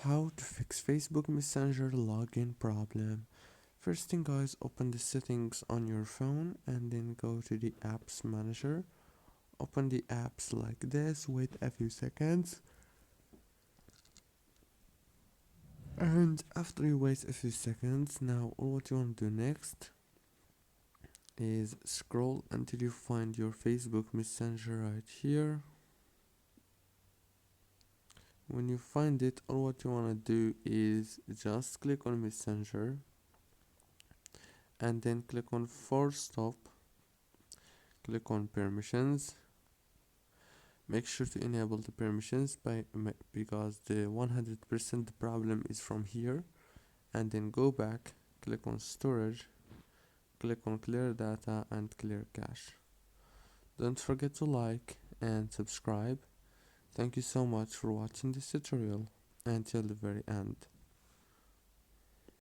How to fix Facebook Messenger login problem. First thing guys, open the settings on your phone and then go to the apps manager. Open the apps like this, wait a few seconds, and after you wait a few seconds, now what you want to do next is scroll until you find your Facebook Messenger right here. When you find it, all what you want to do is just click on Messenger and then click on force stop, click on permissions. Make sure to enable the permissions because the 100% problem is from here, and then go back, click on storage, click on clear data and clear cache. Don't forget to like and subscribe. Thank you so much for watching this tutorial until the very end.